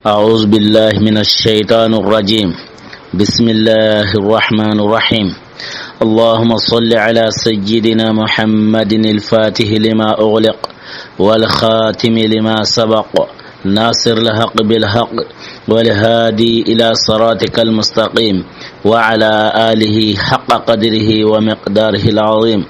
أعوذ بالله من الشيطان الرجيم. بسم الله الرحمن الرحيم. اللهم صل على سيدنا محمد الفاتح لما أغلق والخاتم لما سبق ناصر الحق بالحق والهادي إلى صراطك المستقيم وعلى آله حق قدره ومقداره العظيم.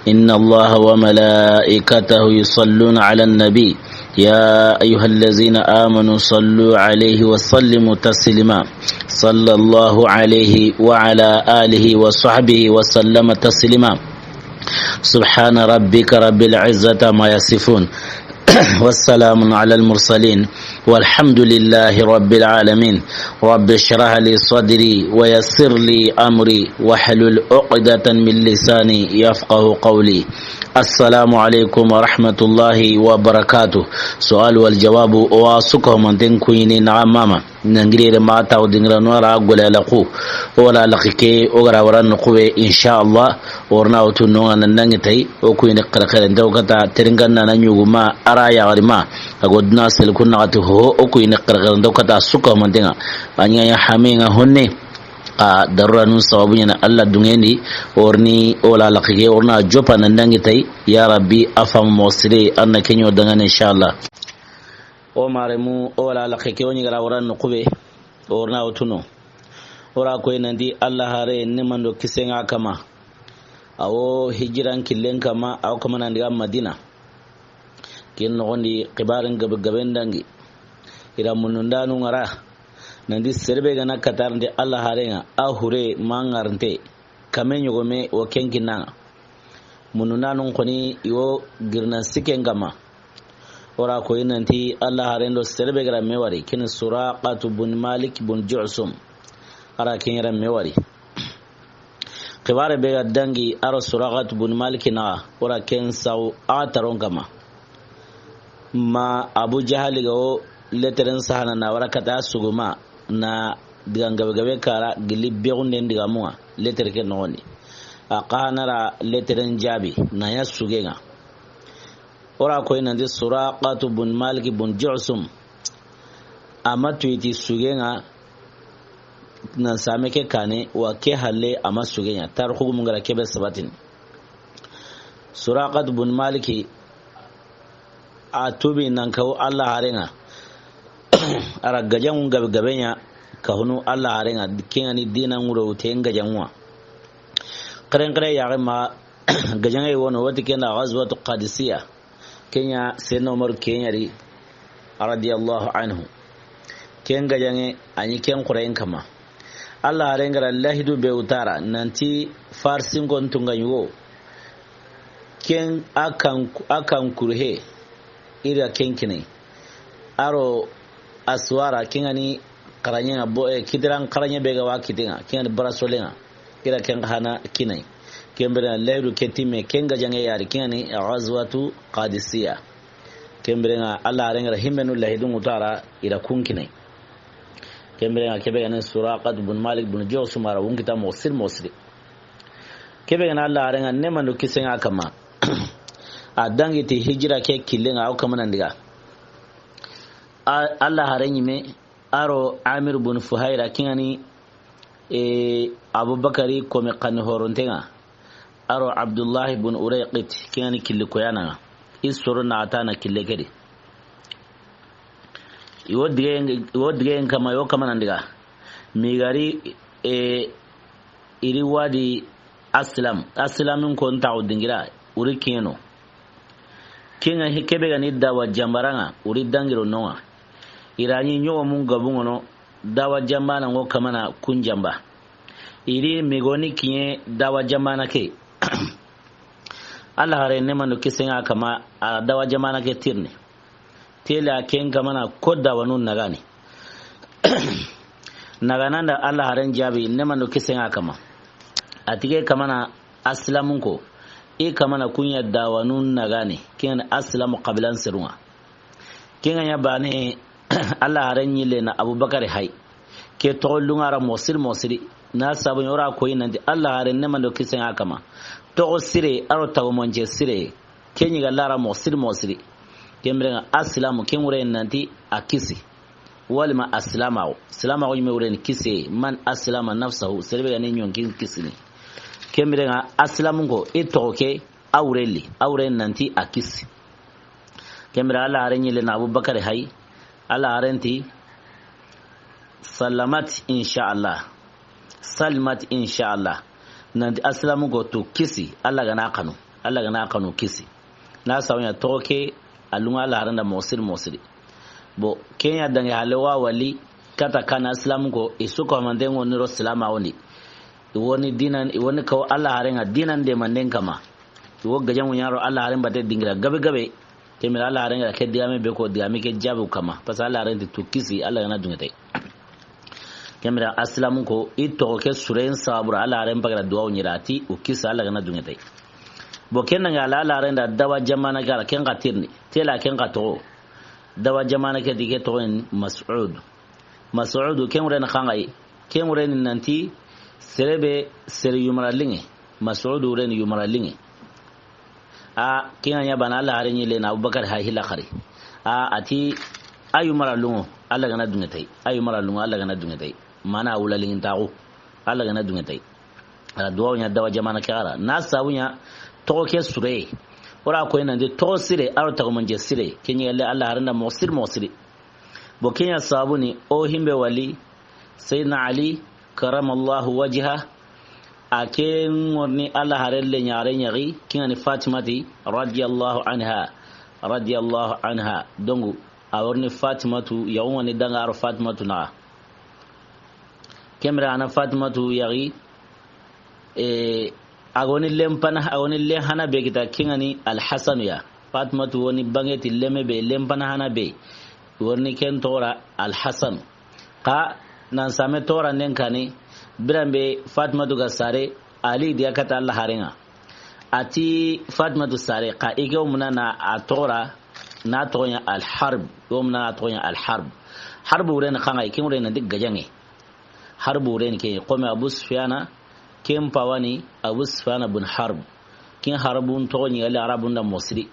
إن الله وملائكته يصلون على النبي يا أيها الذين آمنوا صلوا عليه وسلموا تسليما. صلى الله عليه وعلى آله وصحبه وسلم تسليما. سبحان ربك رب العزة ما يصفون والسلام على المرسلين والحمد لله رب العالمين. رب اشرح لي صدري ويسر لي أمري واحلل عقدة من لساني يفقه قولي. السلام عليكم ورحمة الله وبركاته. سؤال والجواب واسكهم من تنكوين نعم ماما ننجري ما تاو دنجر نورا أقول لقو ولا لقيكي وغرا وران نقوي إن شاء الله ورنا وتنونا ننجتي وكوين قرقر دوكتا ترنغنا ننيو ما أرايا غرما أقول ناس لكنا غتوه وكوين قرقر دوكتا سكهم من تنغ أنيا يحامين هني a darranun sababun yana Allah dungendi orni ola lakige orna jopa nan dangi tai ya rabbi afam mosire anna kenyo dangane inshallah o maremu ola lakige woni gara waran nukube orna otuno ora ko nandi Allah hare nemando kisenga kama awo hijiran killen kama aw kama nan diga Madina kin nondi qibarin gaben dangi ira munundanu ngara nandi serbe gana katarnde Allah harenga ahure mangarnte kame nyogome o kenkina mununa non koni yo girna sikengama ora ko inanti Allah harendo serbe gara mewari kin suraqatu bun malik bun ju'sum ara kinra mewari qibare be dangi ara suraqatu bun malik na ora ken saw ataron kama ma abu jahal go leteren sahana na warakata suguma na digan gabe kara gili begunde ndiga muwa letter ke noni aqanara letteren jabi na ya sugenga ora ko ina ndi suraqatu bun malik bun ju'sum amatu iti sugenga na sameke kane wa ke halle ama sugenga tarhu mungara kebe sabatin suraqatu bun malik atubi nan kawo Allah harenga ara gajan gabenya kahunu Allah harenga kengani dina nguro tenga janwa karen ya ma gajan ay wono wati kenda ghazwatu qadisiyya kenya sayyidina Umar kenyari radiyallahu anhu ken gajange anyi ken qurain kama Allah harenga Allah du be utara nanti farsin gon tunganyo ken akan kurhe ira kenkine aro aswara kingani karanya bo kidiran karanya bega wa kidinga kingani barasolenga kira kenga hana kinai kembere lehru ketime kenga jange yari kingani ghazwatu qadisiyya kembere nga Allah renga himmenu lahidun utara ira kunkinai kembere nga kebe nga suraqat bun malik bun jawsum mara wungita mosri kebe nga Allah renga nemanu kisenga kama adangi ti hijira ke killenga au kama nandiga Allah harenyi me aro Amir bun Fuhaira kingani Abubakari kome kan horontenga aro Abdullah bun Urayqit kingani kille koyana isoro na atana kille kedi iwodige kama yo kama nandiga migari iri wadi aslamin ko nta udingira uri kino kinga hikebe gani dawa jambaranga uri dangiro noa irani nyowa mun gabungono dawa jambana ngo kamana kunjamba iri migoni kinye dawa jambana ke Allah hare nemando kisenga kama dawa jambana ke tirne tela ken kamana kodda wanun nagani nagananda Allah haren jabi nemando kisenga kama atige kamana aslamun ko kamana kunya dawanun nagani ken aslamu qablan sirwa ken ya bane Allah haran yile na Abubakar hay ke tolungara mosiri na sabun yora koyi nan di Allah haran ne mando kisen akama to sire aro tawo monje sire kenyi ga lara mosiri kembre aslamu kenure nanti akisi walma aslama salama yime wuren kise man aslama nafsahu serbe ga nyon kisini kemre nga aslamu go itoke awren nanti akisi kemre ala arenyi le na abubakar hay ala arenti salamat inshallah salmat inshallah nanti aslamu go to kisi alla ga na kanu kisi na sawnya toke alunga ala aranda mosir bo kenya dange halewa wali kata kana aslamu go isuko mandengo niro salama woni woni dinan woni ko alla harenga dinan de manden kama wo gajan yaro alla haren bate dingira gabe kemi alla harenga ke diame be ko diame ke jabu kama pas alla haren to kisi alla gana dungete kemi aslamu ko ito ke suren sabura alla haren bagara duwa nyirati o kisa alla gana dungete bo kenna ngala alla haren da dawa jamana gara ken gatirni tela ken gato dawa jamana ke dige to mas'ud ken ren khangai ken ren nanti serebe sere yumaralinge mas'udu ren yumaralinge a kinya bana Allah harin yele na Abubakar ha hila khari a ati ayumaralungo Allah gana dungatai ayumaralungo Allah gana dungatai mana wulalin tawo Allah gana dungatai ala duwa nya dawa jamana kara na sawunya toke sure ora ko ina de to sire aro ta mun je sire kinya Allah harin da mosir bo kinya sabuni o himbe wali sayyidina Ali karamallahu wajha aken warni Allah harelle nyaare nyari kingani Fatimati radiyallahu anha dongu awarni Fatimatu yawani dangar Fatimatu na kemra ana Fatimatu yari agoni le hana be kita kingani al-Hasan ya Fatimatu woni bangeti leme be lempana hana be warni ken tora al-Hasan ka nan same tora nen kani birambe Fatimatu ga sare Ali dia kata Allah harenga ati Fatimatu sare ka ige umna na atora na tonya al-harb umna tonya al-harb harbu ren khanga kin ren dig gajange harbu ren ke qome Abu Sufyana kem pawani Abu Sufyana bin Harb kin harbun tonya al arabun da musri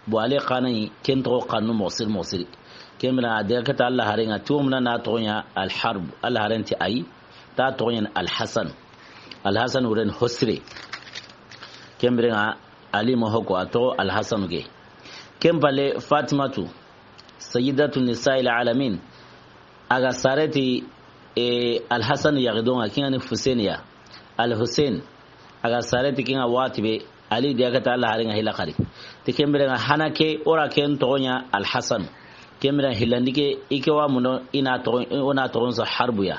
bo ale qanani ken to qanu musri kemna dia kata Allah harenga tumna na tonya al-harb Allah harenti ai ta tonya al-Hasan uren hosre kembrenga Ali mohoko ato al-Hasan ge kembale Fatimatu sayyidatu nisa'il alamin aga sareti al-Hasan yagdonga kinani Husainiya al-Husain aga sareti kinga watibe Ali dia kata Allah harenga hilakari tikembrenga hanake ora ken tonya al-Hasan kemira hilandike ikewa muno ina to sa harbuya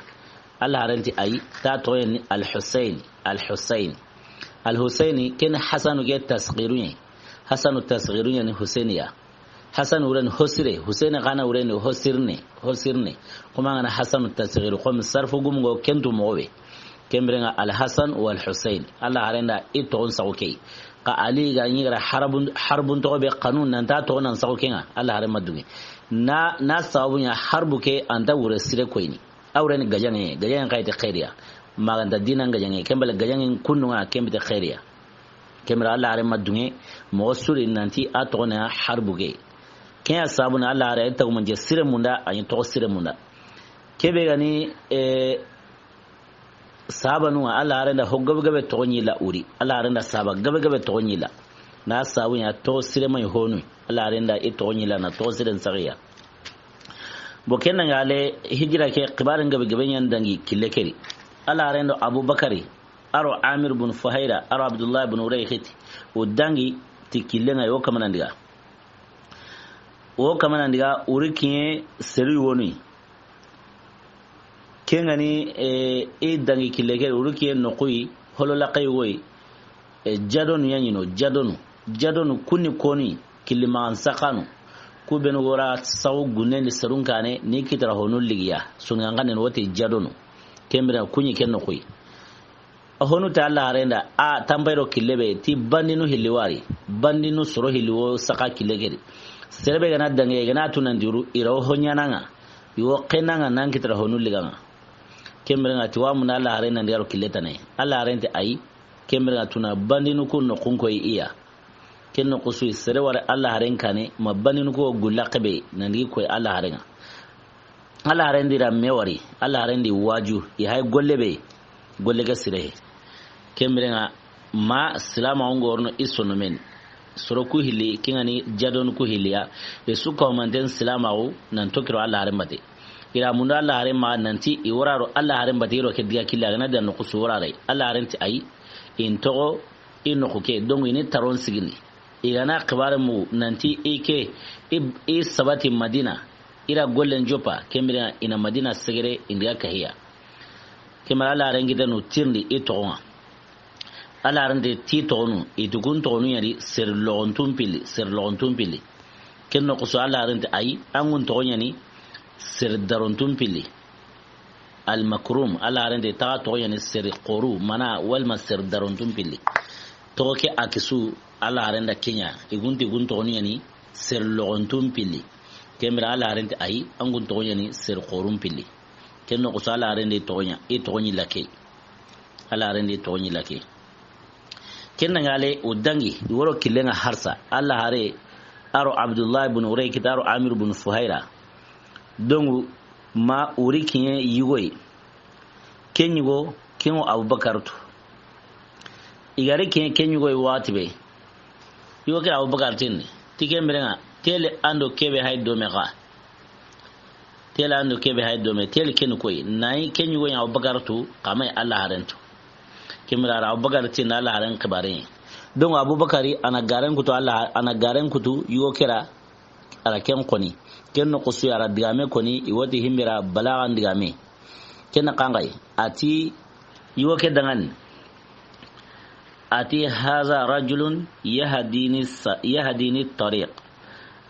Allah haranti ay ta to al-Husaini ken Hasan ge tasghirunya ni Husainiya Hasan uren hosire Husaini kana uren hosirne kuma ngana Hasan tasghir qom sarfu gumgo kentu mowe kemira al-Hasan wal Husain Allah haranda ito sa okay ka Ali ga ngira harbun to be qanun nan ta to nan sa okay Allah haran madumi na sabunya harbuke anda wure sire koyni awren gajange kayte khairiya maganda dinan gajange kembal gajange kunnuga kembite khairiya kemra Allah are madunge mo suri nanti atona harbuge kenya sabuna Allah are ta mun je sire munda ayi to sire munda kebe gani sabanu Allah are da hoggabe to nyila uri Allah are da saba gabe to nyila na sabunya to sire mai honu Allah renda ito nyila na to sire sariya bokenna ngale hijira ke kibaran gabe yan dangi kilekeri Allah renda Abubakari aro Amir bin Fuhaira aro Abdullah bin Uraykhit o dangi tikilenga yo kamanandiga urikiye seri woni kengani dangi kilekeri urikiye nokui holola qaywoy jadonu yanyino jadonu kunni koni kiliman sakanu ku ben wora saw gunen ni sarunkane ni kitara honul ligiya sunangane wote jadonu kembira kunyi kenno koy honu ta Allah renda a tambayro kilebe ti bandinu hiliwari bandinu soro hiliwo saka kilegeri serbe gana dange gana tunan diru irawo honyananga yo kenanga nan kitara honul liganga kembira ngati wa mun Allah renda ndiyaro kiletane Allah rente ai kembira tuna bandinu kunno kunko iya kenno kusu sere wara Allah haren kane mabani ko gulla kabe nandi ko Allah harenga Allah rendira mewari Allah rendi waju ya hay golle ga sire kemrenga ma salama ngorno isono men soro ku hili kingani jadon ku hiliya be su ko manten salama o nan tokiro Allah rembate ira mun Allah remma nanti i wararo Allah rembate ro ke diga killa na dan ko su warare Allah renti ay in togo in ko ke dongo ni taron sigini igana kibar mu nanti ike i sabati Madina ira gollen jopa kemira ina Madina segere indiya kahiya kemara Allah rengi danu tirni itonga Allah rende ti tonu idugun tonu yari ser lontun pili kenno ko so Allah rende ay angun tonya ni ser darontun pili al makrum Allah rende ta tonya ni ser qoru mana wal masir darontun pili to ke akisu Allah rende kenya igunti gun tonu yani ser lontun pili kemira Allah rende ay angun tonya ni ser qorum pili kenno ko so Allah rende tonya itonyi lake Allah rende tonyi lake kenna ngale udangi woro kilenga harsa Allah hare aro Abdullah ibn Uray kitaro Amir ibn Fuhaira dongu ma uri kinye yigoi kenyugo kengo Abubakar to igare kinye kenyugo watibe yugo ke Abubakar tinni tike mrenga tele ando kebe haydo meka tele ando kebe haydo me tele kenu koy nay kenyugo ya Abubakar to kamay Allah harento kimra Abubakar tin Allah haran kibare don Abubakari ana garan kutu Allah ana garan kutu yugo kira ara ken koni ken no kusu ara digame koni iwoti himbira balagan digame ken kangai ati yugo ke dangan ati haza rajulun yahdini tariq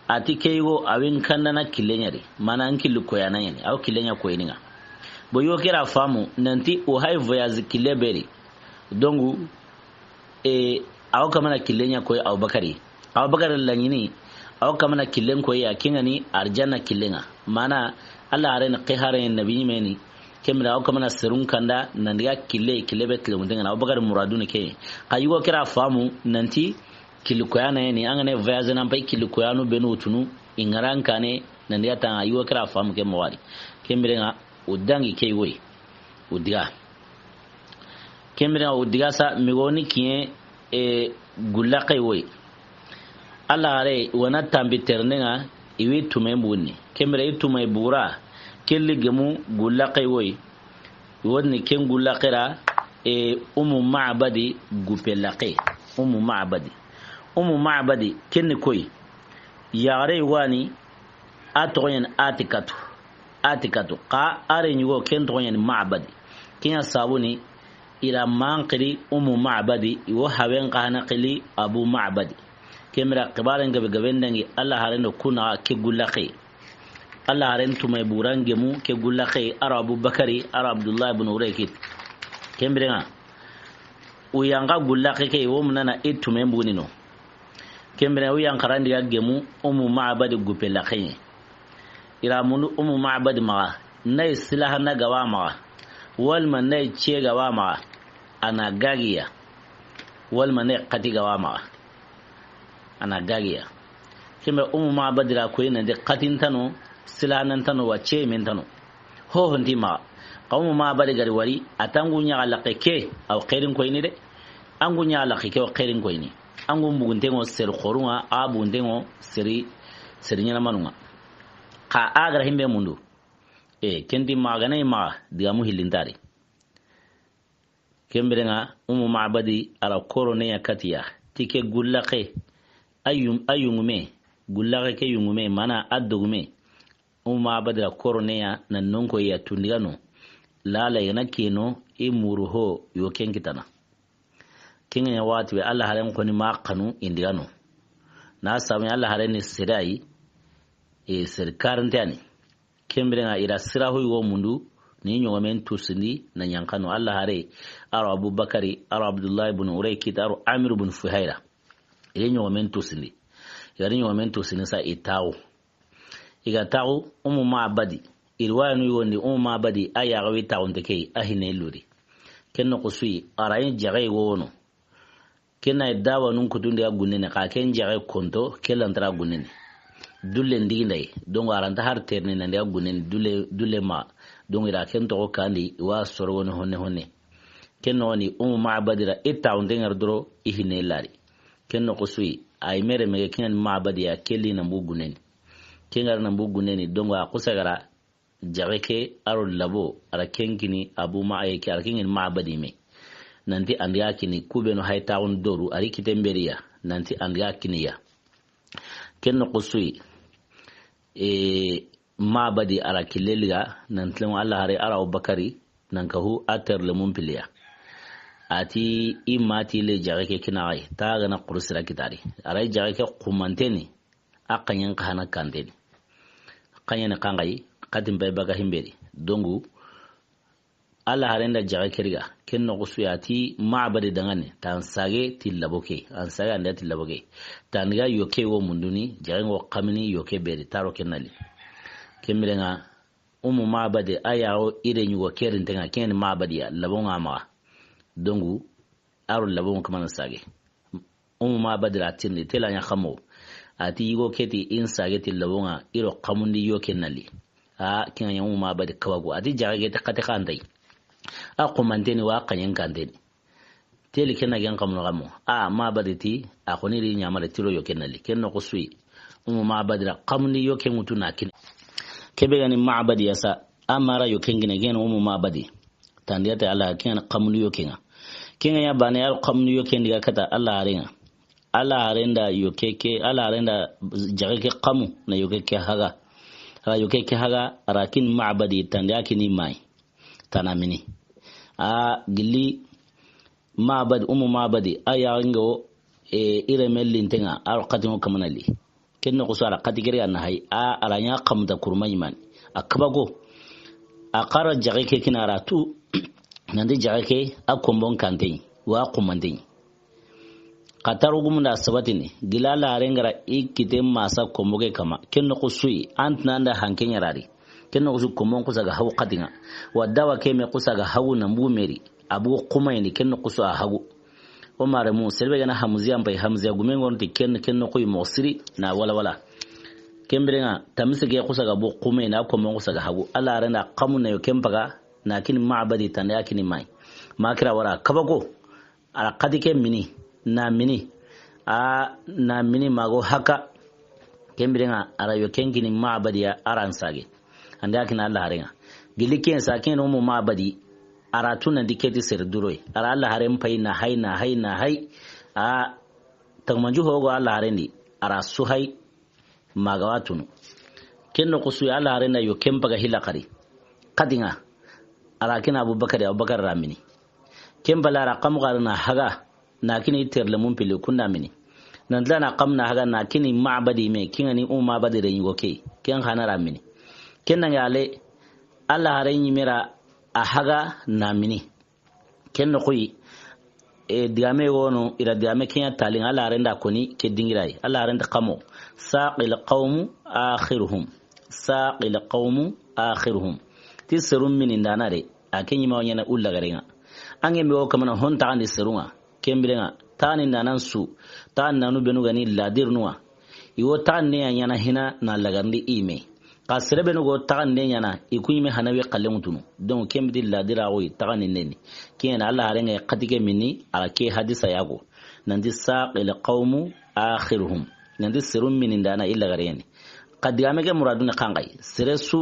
ati kaygo awin kannana kilenyari mana an kilu koyana yani aw kilenya koyininga bo yugo kira famu nanti o hay voyage kileberi dongu aw kamana kilenya koy Abubakar lanyini aw kamana killen koy ya kingani arjanna killenga mana Allah aren qiharen nabi meni kemra aw kamana sirun kanda nandiga kilebe kilmundenga Abubakar muraduni ke kayugo kira famu nanti kilikoyana yani angane voyage nan pay kilikoyanu benu tunu ingaran kane nandiga tan ayugo kira famu ke mawari kemrenga udangi ke woy udiga kemira udigasa migoni kiye gulaqay woy Allah are wana tambi ternenga iwi tumembuni kemira itumay bura kelli gemu gulaqay woy wonni ken gulaqira ummu ma'badi gupelaqay ummu ma'badi kenni koy yare wani atoyen atikatu qa are nyugo ken toyen ma'badi kinya sabuni ila manqiri ma'badi wa hawen qana qili abu ma'badi kemra qibaren gabe ndangi Allah harendo kuna ke gulaqi Allah harentu may burange mu ke gulaqi arabu bakari Abdullah ibn Uraykit kemrenga uyanga gulaqi ke wo munana itume mbunino kemre uyang karandi gemu ma'badi gupelaqi ila munu ma'badi ma nay silaha na gawa ma walma nay ce gawa ma ana gagiya walma nay qati gawa ma ana gagiya kime ma badira ko ina de qatin tano silanan tano wace min tano ho hondi ma qawmu ma badi gari wari atangu nya alaqeke aw khairin ko ini de angu nya alaqeke aw khairin ko ini angu mugunte ngo ser khorunga abu ndengo seri nyana manunga ka agra himbe mundu kendi magana ma digamu hilindari kemberenga ma'badi ala korone yakatiya tike gullaqe ayungume gullaqe ke yungume mana addugume ma'badi ala korone ya nannonko ya tundigano lala yana keno imuruho yoken kitana kinga wati be Allah haren ko ni maqanu indigano na sami Allah haren ni sirai sirkarntani kemberenga ira sirahu yo mundu ni nyomen tusini na nyankano Allah hare aro Abubakari aro Abdullah ibn Uraykit aro Amir ibn Fuhaira ile nyomen tusini yari nyomen tusini sa itawo iga tawo ma'badi irwanu yondi ma'badi aya gawi tawon take ahine luri kenno kusui arayin jagay wono kenna dawa nun kutunde agunene ka ken jagay konto kelantara gunene dulle ndinday don waranta har terne nan da gunen dulle ma don ira ken to kandi wa soro no honne ken no ni ma'badira ita on dengar dro ihine lari ken no kusui ay mere me ken ma'badiya kelli na bugunen kengar na bugunen don wa kusagara jareke aro labo ara kenkini abu ma'ayke ara kengin ma'badi me nanti andiya kini kubeno hayta on doru ari kitemberiya nanti andiya kiniya ken no kusui ma'badi ara kileliga nantlem Allah hare ara Abubakari nankahu ater le mumpiliya ati imati le jareke kinai ta gana kursira kitari ara jareke kumanteni akanyan kahana kandeni kanyan kangai katin bai baga himberi dongu Allah harenda jareke riga kenno kusuyati ma'badi dangane tan sage tilaboke an sage anda tilaboke taniga yoke wo munduni jarengo kamini yoke beri taro kenali kemirenga ma'badi ayawo ire nyugo kerin tenga ken ma'badi ya labonga ma dongu aro labon kamana sage ma'badi ratinni telanya khamo ati yigo keti in sage tilabonga iro kamundi yoke nali kin yan ma'badi kawago ati jareke ta kata kandai manteni wa kanyen kandeni teli kena gen kamno gamo ma'badi ti akoni ri nyamare tiro yoke nali kenno kusui ma'badi ra kamni yoke mutuna kin kebe gani ma'badi yasa amara yoke ngine gen ma'badi tandiyata Allah ken kamni yoke nga kinga ya bane al kamni yoke ndiga kata Allah arenga Allah arenda yoke ke Allah arenda jareke kamu na yoke ke haga yoke ke haga arakin ma'badi tandiyaki ni mai tanamini gili ma'badi ma'badi ayaringo ire mellintenga alqatimu kamanali kenno kusala qatigiri anahai aranya qamda kurmayman akabago akara jareke kinaratu nandi jareke akombon kante wa kumande qataru gumna sabatini gilala arengara ikite masa komboge kama kenno kusui antnanda hankenya rari kenno kusu komon kusaga hawu qatinga wadawa keme kusaga hawu nambu meri abu kumayni kenno kusu a hagu mare mu selbe gana hamziya mbai hamziya gumengo nti kenno koy mosiri na wala kembrenga tamisige kusaga bu kumayni akomon kusaga hagu ala arenda qamunna yo kempaga na kin ma'badi tanda kini mai makira wara kabago ala qadike mini na mini mago haka kembrenga ara yo kenkini ma'badi ya aransage anda kina Allah harenga giliken sakin ma'badi aratuna diketi serduroi ara Allah haren pai na hai tagmanju hogo Allah harendi ara suhai magawatunu kenno kusu Allah harenda yo kempaga hilakari kadinga ara kina Abubakar ramini kembala raqam garna haga na kini terle mun pili kunna mini nan dana qamna haga na kini ma'badi me kingani ma'badi re ngoke ken hana ramini kenna yale Allah haren yimira a haga na mini kenno koyi diame wono ira diame kenya talin Allah harenda koni ke dingirai Allah harenda qamo saqil qawmu akhiruhum tiserum min ndanare akenyi ma wanyana ulla garenga ange mewo kamana honta andi serunga kembirenga tani nanan su tan nanu benu gani ladirnuwa iwo tan ne yana hina na lagandi ime kasere benu go tan ne yana ikuyime hanawe qallemutunu donc kembidi ladira go tan neni kena Allah harenga qatike minni alake hadisa yago nandi saqil qawmu akhiruhum nandi serum min ndana illa gareni qadiyame ke muraduna kangai seresu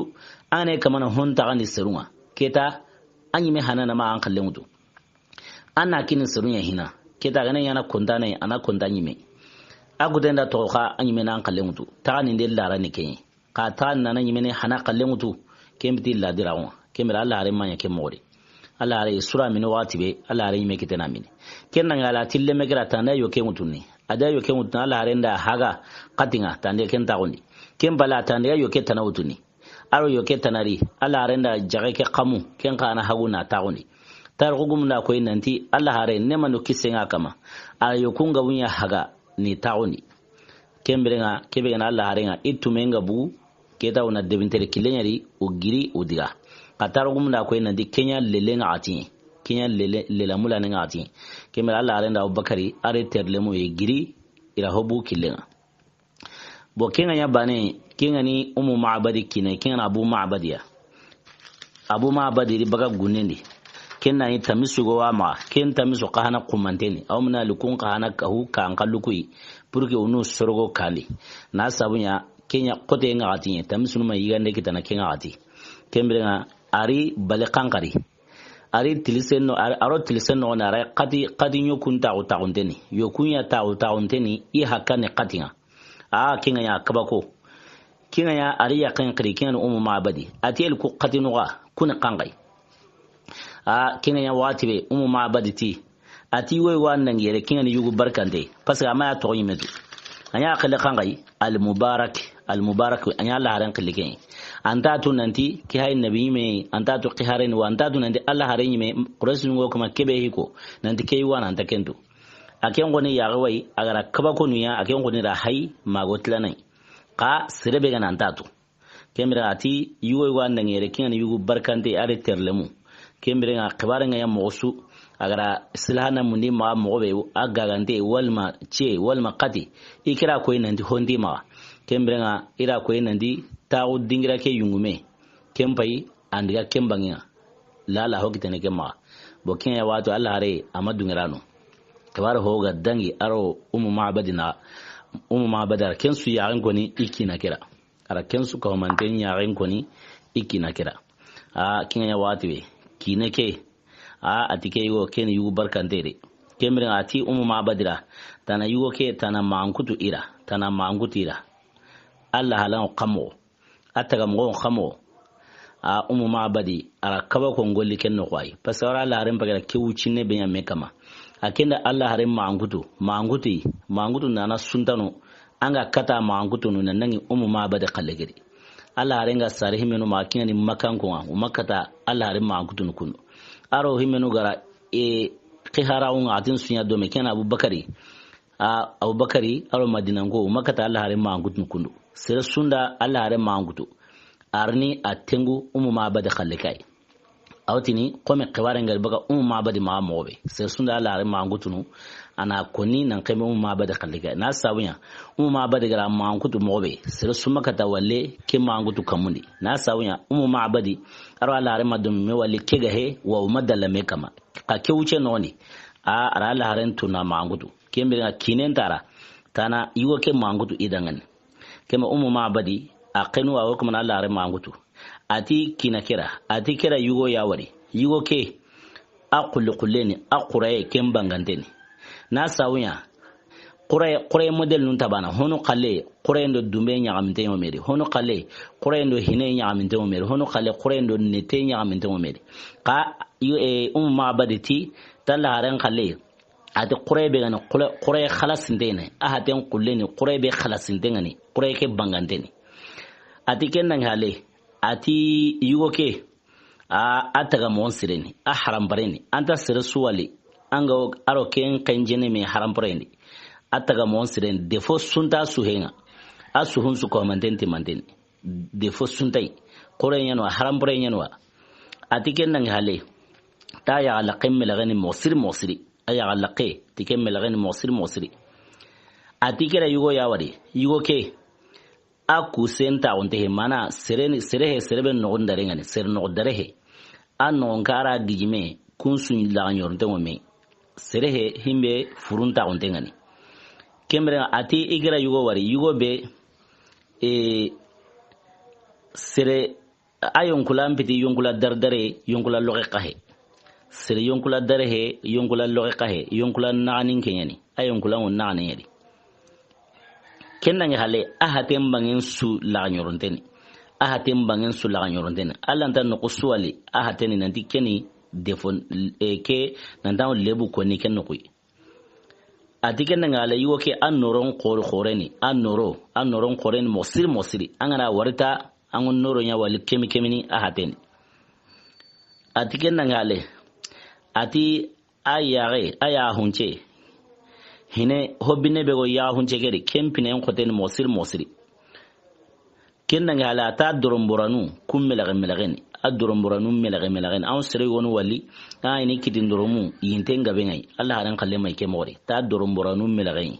ane kamana honta andi serunga keta anyime hanana ma an qallemutu ana kinin serunya hina keta ganen yana kondane ana kondanyime agudenda to ka anyime nan qallemutu ta ni del lara ni kenyi ka ta nana nyime ne hana qallemutu kembiti ladirawo kemira Allah are manya ke mori Allah are sura min wati be Allah are nyime kitena min kenna ngala tille megra tanda yo ke mutuni ada yo ke mutuna Allah are nda haga katinga tande ken tagondi kembala tande yo ke tanawutuni aro yo ke tanari Allah are nda jage ke qamu ken kana haguna tagondi tarugum na koy nanti Allah hare nema no kisenga kama ayo kunga wunya haga ni tauni kembrenga kebega Allah hare nga itumenga bu keta una debintere kilenyari ugiri udiga katarugum na koy nanti Kenya lelenga ati Kenya lela mula nga ati kemera Allah hare nda Abubakari are terlemu e giri ira hobu kilenga bo kenga ya bane kenga ni ma'badi kine kenga abu ma'badiya abu ma'badi ri baga gunendi kenna ni tamisu go wama ken tamisu qahana kumanteni aw mna lukun qahana kahu kan kalukui purke unu sorgo kali na sabunya kenya kote nga ati tamisu ma yigande kitana kenga ati kembrenga ari bale kankari ari tiliseno aro tiliseno na ra qati nyokunta utaundeni yokunya ta utaundeni I hakane qatinga kenga ya kabako kenga ya ari ya kankari kenga ma'badi atel ku qatinuga kun kangai kenga ya watibe ma'badi ti ati we wannan yere kenga ni yugo barkante parce que ama to yimetu anya khale kangai al mubarak anya la haran khaliken anta to nanti ki hay nabi me anta to qiharen wa anta to nanti Allah haran me quraish ngo kuma kebe hiko nanti kei wana anta kento aken goni ya gawai agara kabako nuya aken goni ra hay magotlanai ka sirebe ga anta to kemira ati yugo wannan yere kenga ni yugo barkante are terlemu kemira khibare nga ya mosu agara silhana mundi ma mobe agagante walma qati ikira ko inandi hondi ma kembrenga ira ko inandi tawu dingira ke yungume kempai andiga kembangia lala hokitene kemma bokin ya wato Allah hare amadungirano kabar hoga dangi aro ma'badar kensu yaran koni ikina kira ara kensu ko manten yaran koni ikina kira kinya ya wato kineke atike yugo ken yugo barkantere kemren ati ma'badira tana yugo ke tana mankutu ira Allah halan qamo ataga mo qamo ma'badi ara kaba ko ngolli ken no kwai pasara Allah ren bagara kewuci ne benya mekama akenda Allah haren mangutu nana suntano anga kata mangutu no nanangi ma'badi kallegeri Allah haren ga sarihi meno makina ni makan ko makata Allah haren mangutu no kuno aro himenu gara qiharaun atin sunya do me kana abubakari aro madinango makata Allah hare mangutu kundu sira sunda Allah hare mangutu arni atengu ma'badi khalikai awtini qome qiwarengal baga ma'badi ma mobe sira sunda Allah hare mangutu nu ana koni nan kai ma'badi khalikai na sabunya ma'badi gara mangutu mobe sira sumakata walle ke mangutu kamundi na sabunya ma'badi aro Allah hare madum me walle ke gahe wa madalla me kama ka ke wuce noni ara Allah haren tuna mangutu kembe na kinen tara tana yiwo ke mangutu idangan kema ma'badi aqenu wa kuma Allah hare mangutu ati kira yugo ya wari yugo ke aqulleni aquraye kembanganteni na sawunya qure model nun tabana hono qalle qure ndo dumbe nyaaminte mo meri hono qalle qure ndo hine nyaaminte mo meri hono qalle qure ndo nete nyaaminte mo meri ka ma'badi ti talla haran qalle ati qure be gana qure khalasinte ne ahaten qulleni qure be khalasinte ngani qure ke banganteni ati kennan hale ati yugo ke ataga mon sireni haram bareni anta sir suwali anga aro ken kanjene me haram bareni ataga mon sireni defo sunta suhenga asuhun su ko mantenti defo suntai qore nyano haram bareni nyano ati kennan hale ta ya laqim melagani mosiri aya laqe tikem melagani mosiri ati kera yugo ya wari yugo ke aku senta onte mana serebe no ndarengani ser no darehe anno ngara digime kunsun la nyornte ngome serehe himbe furunta onte ngani kemre ati igira yugo wari yugo be sere ayon kula mpiti yonkula dardare yonkula loge qahe sere yonkula darehe yonkula loge qahe yonkula naanin kenyani ayon kula on naanin yadi kenna hale ahatem bangin su la nyoronteni Allah tan no kuswali ahateni nanti keni defon ke nantan lebu ko ni kenno kuy atiken ngala yugo ke annoron qoreni annoron qoreni mosiri angana warita angon noro nya wali kemini ahateni atiken ngale ati aya hunche hine hobbine be go ya hunche geri kempine en khoten mosiri kenna ngala ta doromboranu kummelagen adoromboranu melagen aw sere wonu wali ayni kidin doromu yintenga be ngai Allah ran kalle mai ke mori ta doromboranu melagen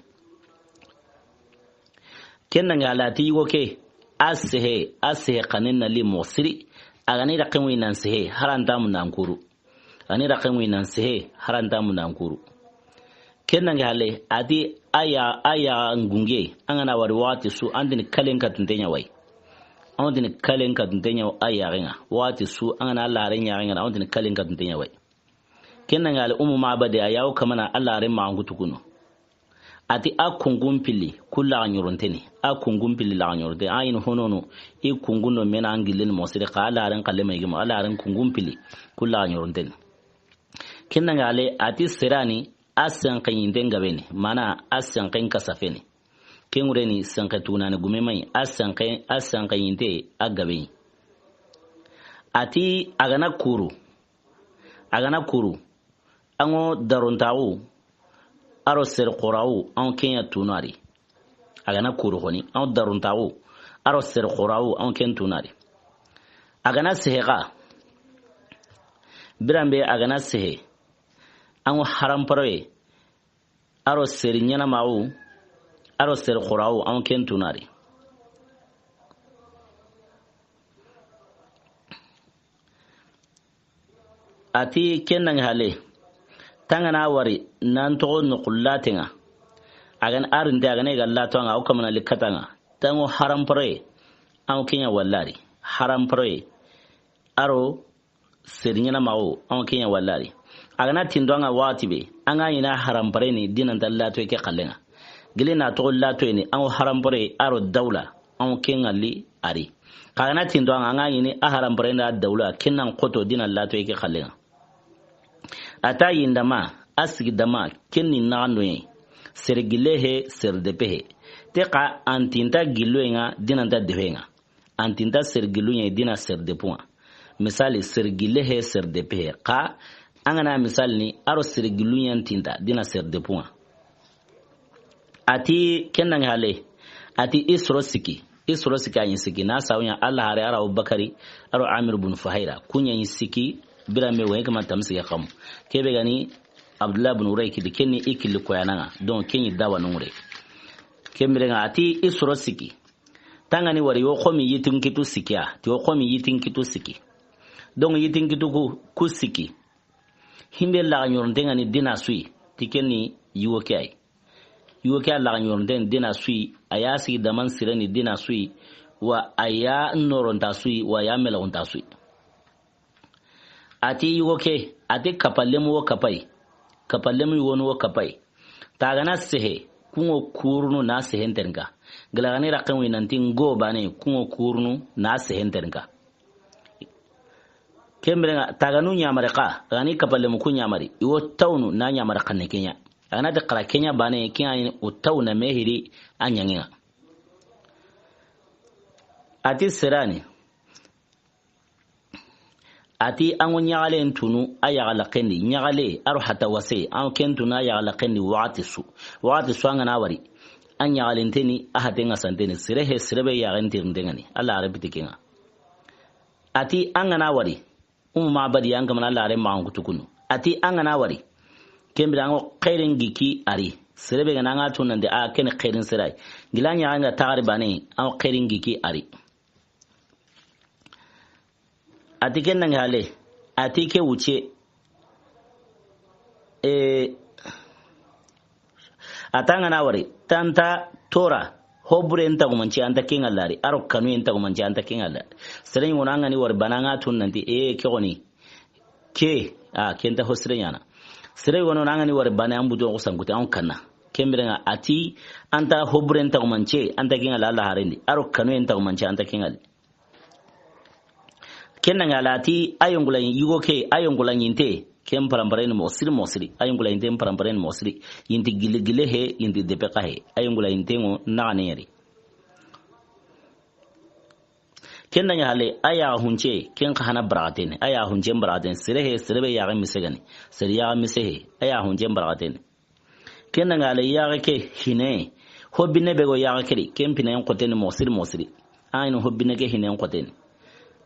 kenna ngala ti woke asehe kanin na li mosiri agani da kanwi nan sehe haranta mun nan kuru ani da kanwi nan sehe haranta mun nan kuru kenna ngale adi aya ngunge angana wari wati su andini kalen ka tuntenya wai andini kalen ka tuntenya aya renga wati su angana laren ya renga andini kalen ka tuntenya wai kenna ngale ma bade ayaw kamana Allah ren ma ngutukuno ati akungum pili kula nyoronteni akungum pili la nyorode ayin honono e kunguno mena angilin mosire qala ran qalle mai gima ala ran kungum pili kula nyoronteni kenna ngale ati serani asan kayinde ngabeni mana asan kayin kasafeni kengureni sankatuna ne gume mai asan kayinde agabeni ati agana kuru ango darontawu aro ser qorawu an kenya tunari agana kuru honi an daruntawu aro ser qorawu an ken tunari agana sehega birambe agana sehe an haram parwe aro ser nyana mawu aro ser qorawu an ken tunari ati kennan hale tangana wari nan to no kullatinga agan arinde agane gallato nga ukamana likatanga tango haram pare an kenya wallari haram pare aro serinyana mawo an kenya wallari agana tindonga watibe anga ina haram pare ni dinan dallato ke kallenga gilina to lato ni an haram pare aro dawla an kenya li ari agana tindonga anga ni a haram pare na dawla kinnan koto dinan lato ke kallenga ata yindama asigidama kenni nanoye sergilehe serdepehe teka antinta giluenga dinanta dehenga antinta sergiluenga dina serdepuwa misali sergilehe serdepehe ka angana misali ni aro sergiluenga antinta dina serdepuwa ati kenna ngale ati isrosiki ayinsiki na sawnya Allah hare ara Abubakari aro Amir ibn Fuhaira kunya yinsiki birame waye kama tamsi ya kam kebe gani Abdullah ibn Urayki dikenni ikili koyananga don kenyi dawa nungure kemire nga ati isrosiki tangani wari yo khomi yitin kitu sikia ti yo khomi yitin kitu siki don yitin kitu ku siki himbe la nyorndenga ni dina sui tikenni yuwokai la nyornden dina sui ayasi daman sireni dina sui wa aya noronta sui wa ya melonta sui ati yuwoke ati kapallemu wo kapallemu wo kapai tagana sehe kungo kurnu na sehentenga galagani rakan winanti ngo bane kungo kurnu na sehentenga kembrenga taganu nyamare ka gani kapallemu ku nyamari iwo tawnu na nyamara kanne kenya ana de kala kenya bane kenya o tawna mehiri anyanginga ati serani ati ango nyagale ntunu ayagala kendi nyagale aro hata wase an kentuna ayagala kendi wati su angana wari anyagale nteni ahatenga santeni sirebe yagante ndengani alla arabiti kenga ati angana wari umma badi yanga mana alla are maangu tukunu ati angana wari kembira ango khairin giki ari sirebe gana nga tunande a ken khairin sirai gilanya anga tagaribane ango khairin giki ari ati kennan hale ati ke wuce atanga na wari tanta tora hobre enta gumanci anta kengallari aro kanu enta gumanci anta kengallari sere ngona ngani war bananga tunnanti ke goni ke kenta hosre yana sere ngona ngani war bana ambudo ko sanguti an kanna kembirenga ati anta hobre enta gumanci anta kengalla Allah harendi aro kanu enta gumanci anta kengalli kenna ngalati ayongula yugoke ayongula yinte kem paramparen mosiri ayongula yinte paramparen mosiri yinti gile he yinti depeka he ayongula yinte ngo naaneri kenna nyale aya hunche ken khana braten aya hunche braten sirebe ya misegani siriya misehe aya hunche braten kenna ngale ya ke hine hobine bego ya keri kempine ngoten mosiri ayno hobine ke hine ngoten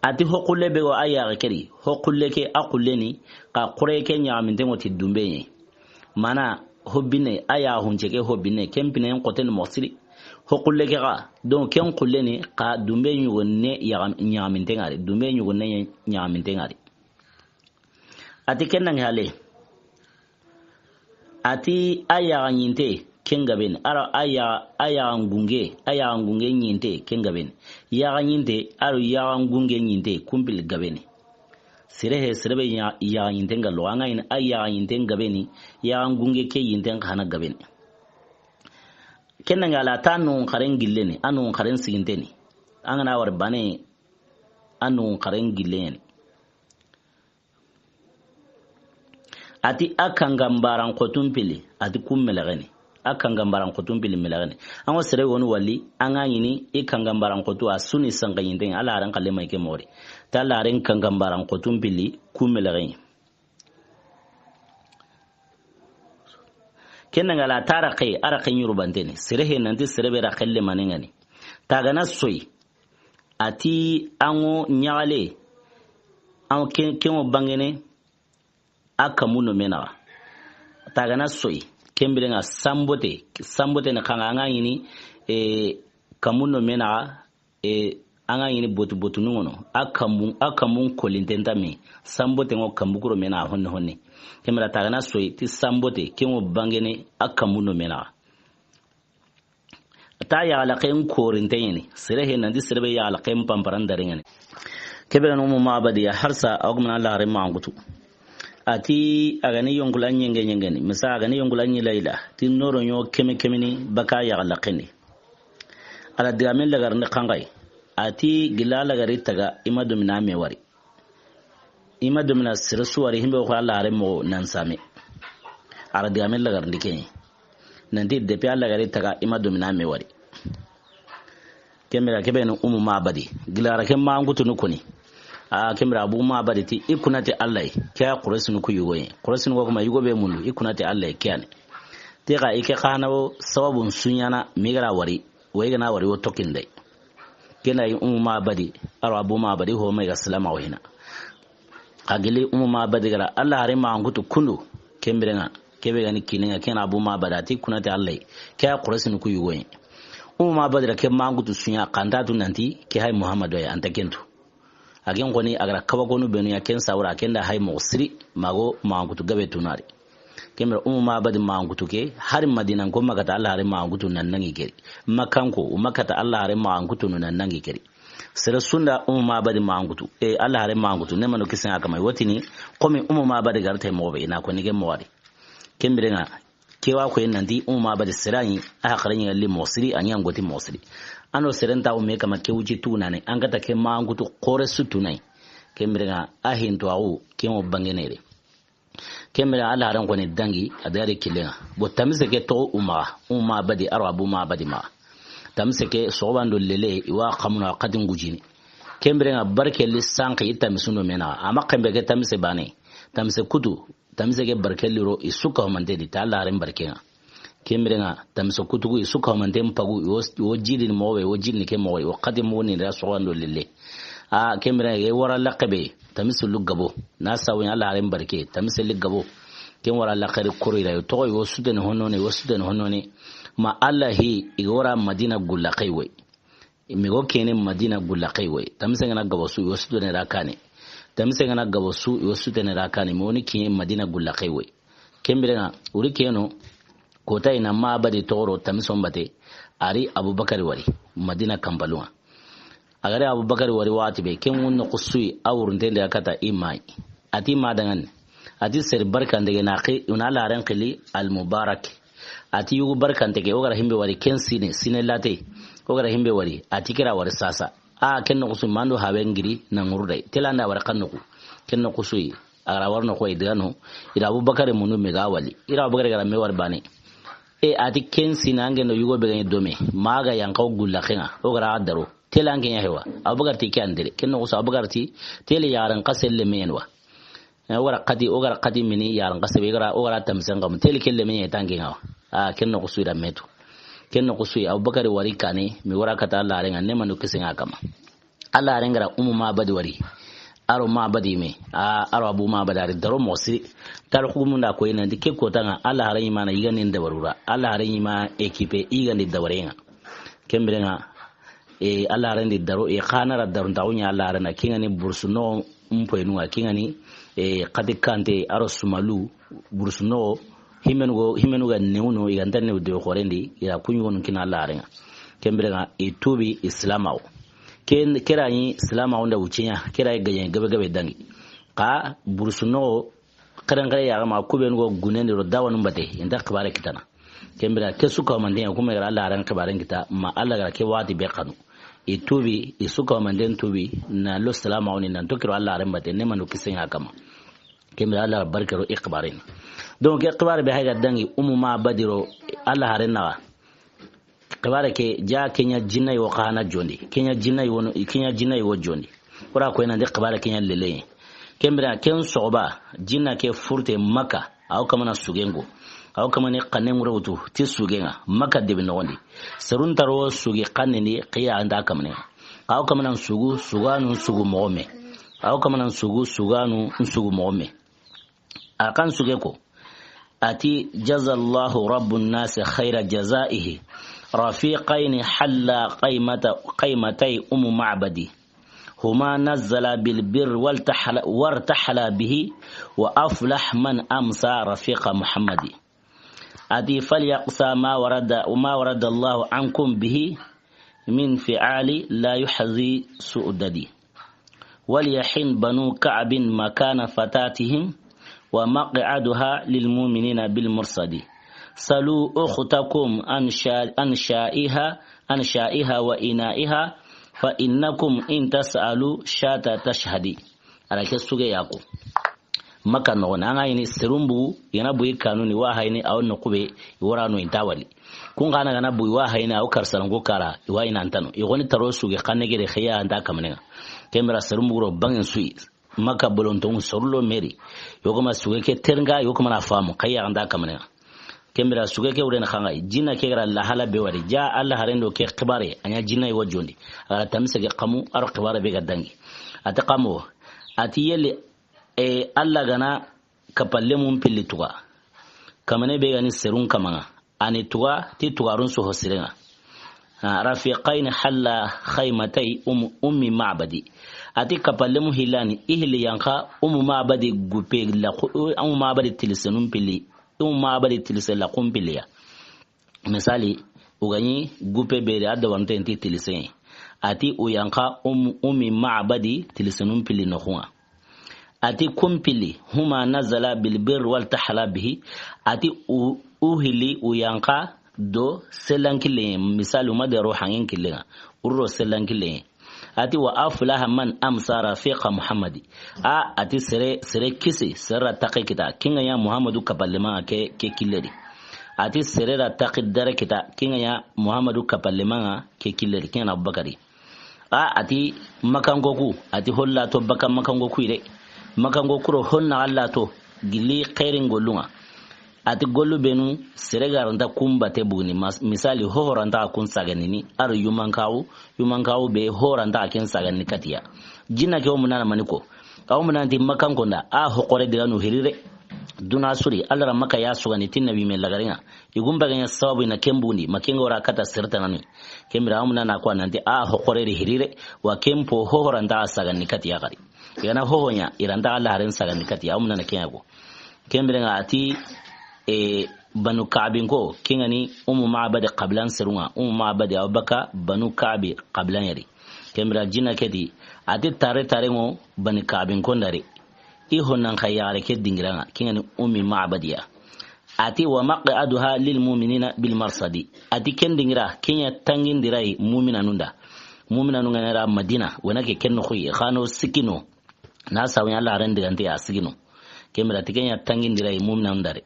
ati hokulle bego aya keri hokulle ke akulleni ka qure ke nyaaminde ngoti dumbenye mana hobbine aya hunje ke hobbine kempine ngoten mosiri hokulle ke ga donc ken kulle ni ka dumbe nyugonne nyaaminte ngari dumbe nyugonne nyaaminte ngari ati kenna ngale ati aya nyinte kengaben ara aya ngunge nyinte kengaben ya nyinte aro ya ngunge nyinte kumpil gabeni sirebe ya nyinte ngalo anga in aya nyinte gabeni ya ngunge ke nyinte kana gabeni kenna ngala tanu karen gilleni anu karen siginteni angana war bane anu karen gilleni ati akangambaran kotumpili ati kummelagani akangambaran kotumpili melagani ango sere woni wali anga yini ikangambaran kotu asuni sanga yinde ala ran kalle mai ke mori ta la ran kangambaran kotumpili kummelagani kenna ngala taraqi araqin yurubanteni sere he nanti sere be raqelle manengani tagana soy ati ango nyale ango kemo bangene akamuno mena tagana soy kembirenga sambote na kanga anga yini kamuno mena anga yini botu nungono akamun kolintenta mi sambote ngo kambukuro mena honne kemira tagana soy ti sambote kemo bangene akamuno mena ta ya alaqen korinteni sirehe nandi sirbe ya alaqen pamparan darengane kebira no mu mabadi ya harsa agumna Allah rema angutu ati agani yongula nyengeni misa agani yongula nyilaila tin noro nyo kemeni baka ya alaqeni ala diamel lagar ne kangai ati gilala gari taga imadumina mewari imadumina sirsu wari himbe ko Allah remo nan same ala diamel lagar ndike nandi de pe Allah gari taga imadumina mewari kemira kebenu mabadi gilara kem ma ngutu nukuni kemira abu mabadi ti ikunati Allah kya qurasinu ku yugoye qurasinu ko kuma yugo be mundu ikunati Allah kyane te ga ike khanawo sababun sunyana migara wari wayga wari wo tokinde kena yi mabadi aro abu mabadi ho mai salama wahina agili mabadi gara Allah hare ma ngutu kundu kembirenga kebe gani kininga kena abu mabadati kunati Allah kya qurasinu ku yugoye mabadi ke mangutu sunya kandatu nanti ke hay Muhammadu ya antakentu agen koni agara kabagonu benu ya ken sawra kenda hay musri mago mangutu gabe tunari kemra mabadi mangutu ke har Madina ko makata Allah hare mangutu nan nangi keri makanko makata Allah hare mangutu nan nangi keri sira sunda mabadi mangutu Allah hare mangutu ne mano kisan aka mai watini komi mabadi gartai mobe ina ko nige mowari kembirenga kewa ko nandi mabadi sirani aka karan yalli musri anyan goti musri ano serenta o meka makewuji tunane angata ke mangutu qore sutunai kembirenga ahinto awu kemo bangenere kemira ala ran ko ne dangi adare kilenga bo tamise ke to mabadi arabu mabadi ma tamise ke sobando lele wa qamuna qadin gujini kembirenga barke lisanki itamisuno mena ama kembe ke tamise bane tamise kutu tamise ke barke liro isuka homande di tala ran barkenga kembirenga tamise kutu isuka homande mpagu wo jidin mowe wo jidin ke mowe wo qadim woni da sobando lele kembirenga e wara laqabe tamise lugabo na sawin ala ran barke tamise lugabo ken wara laqari kurira to yo suden honone ma allahi igora madina gullaqai wai imigo kene madina gullaqai wai tamise ngana gabasu yo suden rakane tamise ngana gabasu yo suden rakane mo ni kene madina gullaqai wai kembirena uri keno kota ina ma bade toro tamise ombate ari abubakar wari madina kambaluma agare abubakar wari wati be ken wonno qusui awrunde de akata imai ati madangan ati ser barkan de naqi una la ran qili al mubarak ati yugo barkan de ogara himbe wari ken sine late ogara himbe wari ati kira wari sasa ken no qusui mando habengiri na ngurdai telanda war kannuku ken no qusui agara warno ko idano ira abubakar munu megawali ira abubakar gara mewar bane ati ken sinange no yugo be gani dome maga yankaw gulla khenga ogara adaro telange ya hewa abubakar ti kandire ken no qusui abubakar ti tele yaran qaselle menwa wara qadi mini yaran qasabe gara ogara tamsanga muteli kelle men yatanginga kenno kusura metu kenno kusui abubakar wari kane mi wara kata Allah renga ne manu kisinga kama Allah renga mabadi wari aro mabadi me aro abu mabadari daro mosi tar kumunda ko ina dike ko tanga Allah renga mana yigani nda warura Allah renga ma ekipe igani da warenga kembrenga Allah rendi daro khana daro tawnya Allah rena kingani bursuno mpoenua kingani kadikante aro sumalu bursuno himenu ga neuno igantane de khorendi ya kunyon kina Allah renga kembrenga tubi islamao kera yi islamao nda ucinya kera gayen gabe dangi ka bursuno karangare ya ma kuben go gunen ro dawanum bate inda khabare kitana kembra kesuka mande kuma ga Allah ran khabaren kita ma Allah ga ke wati be kanu itubi isuka mande tubi na lo salama oni nan tokiro Allah ran bate ne manu kisin hakama kembra Allah barkaro ikbarin donc ikbar be hayga dangi umma badiro Allah ran nawa khabare ke ja kenya jinna yo khana jondi kenya jinna yo jondi kura ko ina de khabare kenya lele kembra ken soba jinna ke furte maka aw kamana sugengo aw kamane qanen rawtu ti sugenga maka de binondi sarun taro sugi qanni qiya anda kamane aw kamana suganu sugu moome aw kamana suganu sugu moome akan sugeko ati jazallahu rabbun nas khayra jazaihi rafiqain halla qaymatay ma'badi هما نزل بالبر وارتحل به وأفلح من أمسى رفيق محمد أدي فليقسى ما ورد الله عنكم به من فعال لا يحظي سؤددي وليحن بنو كعب مكان فتاتهم ومقعدها للمؤمنين بالمرصد سلوا أختكم أنشائها وإنائها فإنكم إن تسألوا شاتا تشهدي على كسوغي ياكو maka no na ini serumbu yana buyi kanuni wa haini aw no kube iwarano intawali kun kana gana buyi wa haini aw karsarango kara iwa ina antano igoni tarosu ge kanegere khiya anda kamne kemera serumbu ro bangin sui maka bolonton sorlo meri yogoma suge ke ternga yogoma na famu khiya anda kamne kemera suge ke uren khanga jinna ke gara la hala be wari ja Allah harendo ke khibare anya jinna yi wajondi ala tamse ge qamu ar khibare be gadangi ata qamu ati yele Allah gana kapalle mun pilli tuga kamane be gani serun kamanga ani tuga ti tugarun so hosirenga rafiqain halla khaymatay ummi ma'badi ati kapalle mu hilani ihli yanka ma'badi gupe la ma'badi tilsenun pilli ma'badi tilsela kumpiliya misali ugani gupe be da wante enti tilsen ati uyanka ummi ma'badi tilsenun pilli no huwa ati kumpili huma nazala bilbir wal tahla bihi ati uhili uyanka do selankile misali madaro hangin kilenga urro selankile ati wa aflaha man amsara fiqa muhammadi ati sere kisi sera taqikita kinga ya muhammadu kapallema ke killeri ati sere ra taqidare kita kinga ya muhammadu kapallema ke killeri kinga abubakari ati makangoku ati holla to baka makangoku ire makango kuro honna Allah to gili khairin golunga ati gollu benu seregaranta kumbate bugni misali horanta kun saganini ar yumankawu be horanta ken sagani katiya jinna ke umuna maniko aw munanti makango nda hokore diganu hirire duna suri Allah maka ya sugani tinnabi me lagaringa igumba ganya sababu na kembundi makengo ora kata sirta nani kemira amuna na kwa nanti hokore hirire wa kempo horanta sagani katiya gari yana hohonya iranda Allah harin sagani katiya amuna na kenyago kemira ati banu ka'bin ko kingani ma'bad qablan sirunga ma'bad abaka banu ka'bi qablan yari kemira jina kedi ati tare mo banu ka'bin ko ndare ihonan khayare ke dingiranga kingani ma'badiya ati wa maq'aduha lil mu'minina bil marsadi ati kendingira kenya tangin dirai mu'minanunda ra madina wana ke kenno khoyi khano sikino na sawnya Allah ran digante ya sigino kemira tikenya tangin dirai mu'minandare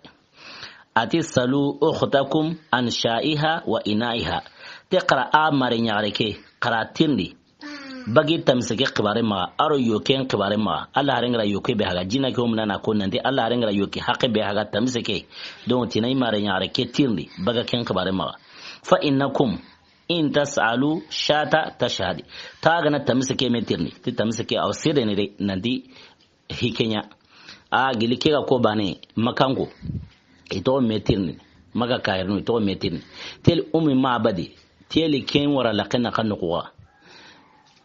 ati salu ukhtakum an sha'iha wa ina'iha taqra amari nyareke qaratindi bagi tamsike qibare ma aro yoken qibare ma Allah rengra yoke be haga jina ko munana ko nande Allah rengra yoke haqqe be haga tamsike don tinai mare nyareke tindi baga ken qibare ma fa innakum in tasalu shata tashhadi ta gana tamsike me tirni ti tamsike aw sire ne nandi hikenya gilike ga ko bane makango ito metirni maga kairnu ito metirni tel ummi ma'badi tieli ken wara laqana kanqwa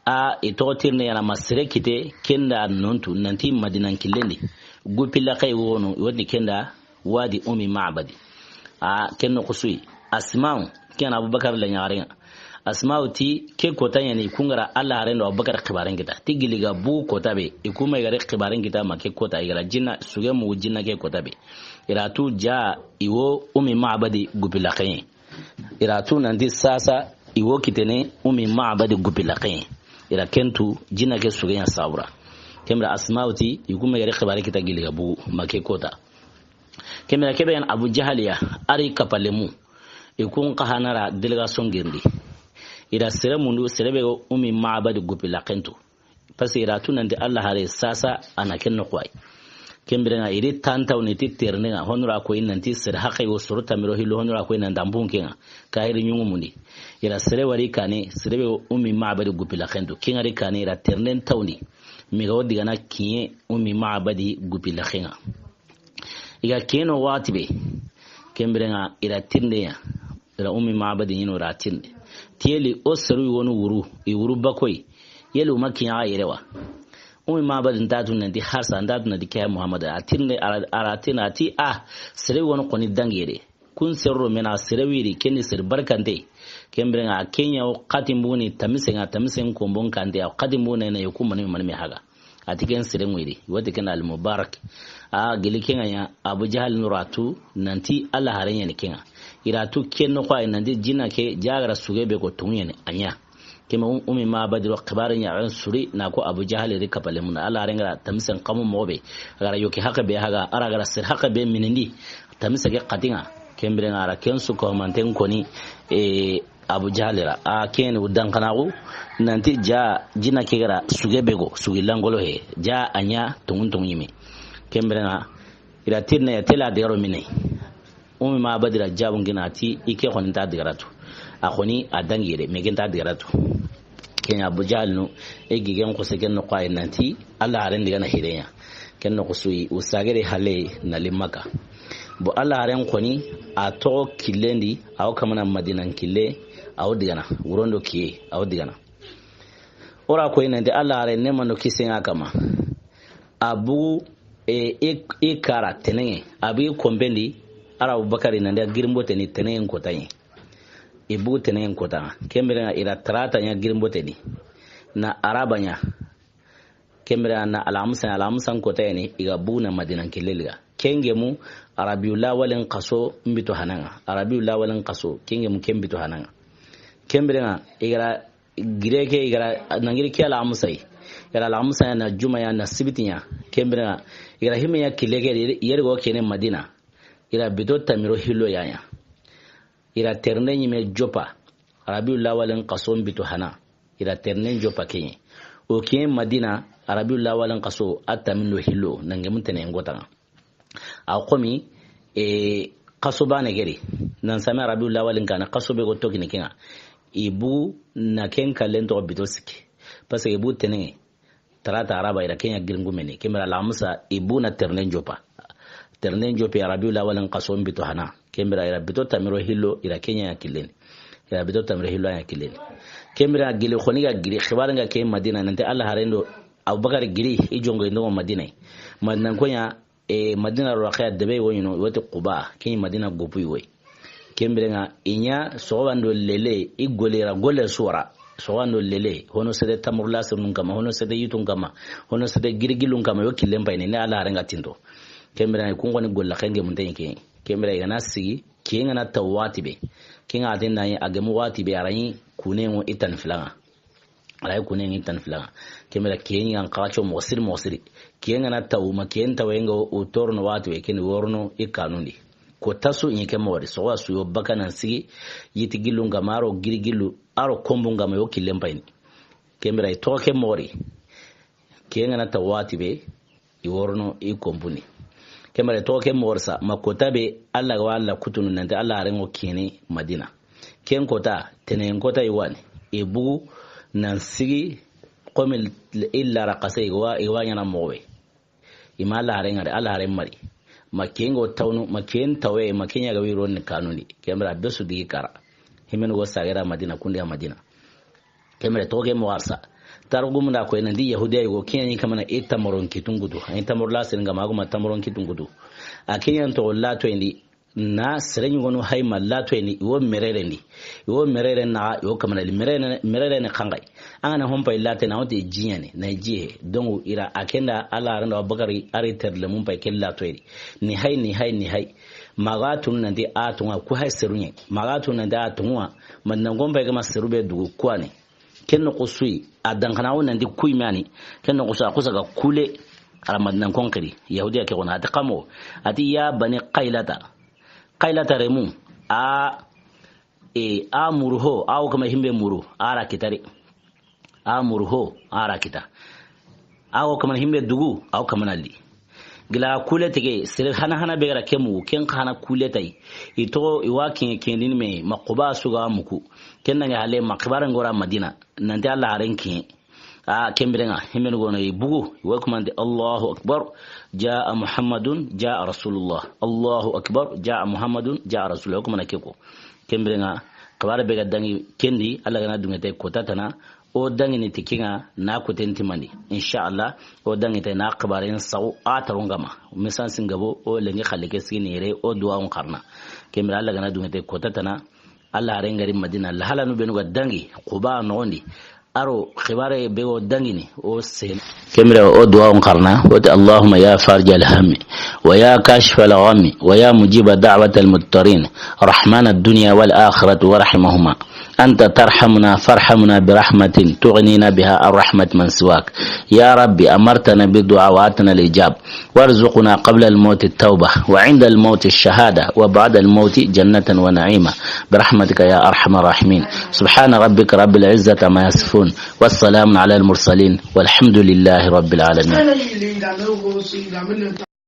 a itotirne yana masire kite kenda nontu nanti madinan killendi gupilla kai wono wodi kenda wadi ma'badi a kenno kusui asma'u ken abubakar la nyaare asma'u ti ke kota yani kungara Allah rendo abubakar khibaran kita tigiliga bu kota be ikuma igare khibaran kita make kota igara jinna suge mu jinna ke kota be iratu ja iwo ma'badi gupilla kai iratu nandi sasa iwo kitene ma'badi gupilla kai ira kentu jinna ke suge ya sabra kemra asma'u ti ikuma igare khibaran kita giliga bu make kota kemra kebe yan abu jahaliya ari kapalemu ikun qahanara delegation girndi ida sere mundu serebe ma'badi gupilla kentu pasi ira tunande Allah hare sasa ana kenno kwai kembere iri tantaw ni titerne nga honura ko inanti sere hakai wo surata miro hilo honura ko inanda mbunkenga kairi nyungu mundi ira sere wari kane serebe ma'badi gupilla kentu kingari kane ira ternen tawni miga wodi gana kiye ma'badi gupilla kenga iga keno watibe kembere nga ira tinde ya ira ma'badi yino ratinde tieli oseru wonu wuru I wuru bakoy yelu makiya yerewa ma'badi ndatu nanti harsa ndatu nanti kay muhammad atinne aratina ti sere wonu koni dangere kun serro mena serewiri kenni ser barkante kembre nga kenya o qatimbuni tamisen ko bon kante o qatimbune na yokum man haga atiken sere ngwiri wote kana al mubarak gili kenga ya abu jahal nuratu nanti Allah harenya ne kenga iratu kenno kwa nanti jina ke jagara sugebe ko tunyene anya kema ma'badi qabarin ya an suri na ko abu jahal rika palemun Allah harenga tamisen qamu mobe gara yoki haka be haga ara gara sir haka be minindi tamisa ke qatinga kembre ngara kensu ko manten koni abu jahalira ken udan kanagu nanti jina ke gara sugebe go sugilangolo he anya tungun yimi kembre na ira tirna ya tela de mine ma'badi rajabun ginati ike khonin ta digaratu akhoni adangire megenta digaratu kenya abu jahal no gigen ko segen no kwai nanti Allah haren diga na hirenya kenno ko sui usagere hale na limaka bo Allah haren koni a to kilendi aw kamana madinan kille aw digana wurondo kiye aw digana ora ko inande Allah haren ne mano kisenga kama abu kara tenenge abi kombendi ara abubakari nande girimbote ni tenenge kotayi ibu tenenge kota kembere ira trata nya girimbote ni na arabanya kembere na alamusan kotayi ni iga buna madinan kileliga kenge mu arabiula walen qaso mbito hananga arabiula walen qaso kenge mu kembito hananga kembere na igara gireke igara nangiri ke alamusai igara alamusai na juma ya na sibitinya kembere na igara hime ya kileke yergo kene madina ira bito tamiro hilo yanya ira terne nyime jopa arabiul lawalen qasom bito hana ira terne jopa kenye o ken madina arabiul lawalen qaso atamino hilo nange mutene ngota akomi qaso bane geri nan sama arabiul lawalen kana qaso be go tokini kenga ibu na ken kalento bito siki parce que ibu tene tarata araba ira kenya giringu mene kemera lamusa ibu na terne jopa ternen jope arabiul awalan qasom bito hana kembira ira bito tamiro hillo ira kenya ya kileni ira bito tamiro hillo ya kileni kembira gile khoniga giri khibaranga ke madina nante Allah harendo abubakar giri ijongo ndo madina madina konya madina raqiya debe wonyo wote quba kenya madina gopuy we kembira nga inya sowando lele igolera gole suwara sowando lele hono sede tamurla sunun kama hono sede yitun kama hono sede girgilun kama yo kilemba ne Allah harenga tindo kembira ko ngoni golla khenge mun tan ke kembira yana sigi kenga na tawati be kenga atin na agamu wati be arayi kunengo itan filanga alay kunengo itan filanga kembira kenga an qacho mosiri kenga na tawuma ken tawengo o torno wati be ken worno ikanundi ko tasu nyike mori so wasu yo bakana sigi yiti gilunga maro girgilu aro kombunga mayo kilempaini kembira itoke mori kenga na tawati be iworno ikombuni kemare toke morsa makota be Allah wa Allah kutunu nante Allah rengo kini madina ken kota tenen kota iwan ibu nan sigi qomil illa raqasai iwa yana mowe ima Allah renga Allah ren mari makengo tawnu maken tawe makenya ga wiro ni kanuni kemara besu digi kara himen go sagera madina kundi madina kemre toge mo warsa targum da ko enandi yahudiya go kenya kamana itamoron kitungudu itamor la senga maguma tamoron kitungudu akenya to la to indi na serenyu gono hay mallato indi wo merere ndi wo merere na yo kamana merere ne kangai angana hompa illate na wote jinyane na jihe dongo ira akenda ala randa bakari ari terle mum pa kella to ni hay magatun nandi atunga ku hay serunye magatun nandi atunwa man ngomba ga maserube dugu kwane kenno kusui adankana wonandi kuimani kenno kusa ga kule aramadnan konkari yahudiya ke gona ta kamo ati ya bani qailata remu murho au kama himbe muru ara kitare murho ara kita au kama himbe dugu au kama nali gila kule tege sir hana begara kemu ken kana kule tai ito iwakin kendin me maquba suga muku kenna ya hale makbaran gora madina nan ta Allah ranki kembirenga himen gono bugu wakumande Allahu akbar jaa muhammadun jaa rasulullah Allahu akbar jaa muhammadun jaa rasulullah kuma nakeko kembirenga kabara bega dangi kendi Allah gana dungete kotatana o dangi ni tikinga na ko tentimani insha Allah o dangi te na kabaren saw atarungama misan singabo o lengi khalike sini re o duwa on karna kembira Allah gana dungete kotatana Allah rengari madina la halanu benu ga dangi quba nondi aro khibare be o dangini o sen kemira o duwa on karna wa Allahumma ya farj al-ham wa ya kashif al-gham wa ya mujib da'wat al-muttarin rahman ad-dunya wal akhirah wa rahimahuma أنت ترحمنا فارحمنا برحمة تغنينا بها الرحمة من سواك يا ربي أمرتنا بدعواتنا الإجاب وارزقنا قبل الموت التوبة وعند الموت الشهادة وبعد الموت جنة ونعيمة برحمتك يا أرحم الراحمين سبحان ربك رب العزة ما يصفون والسلام على المرسلين والحمد لله رب العالمين.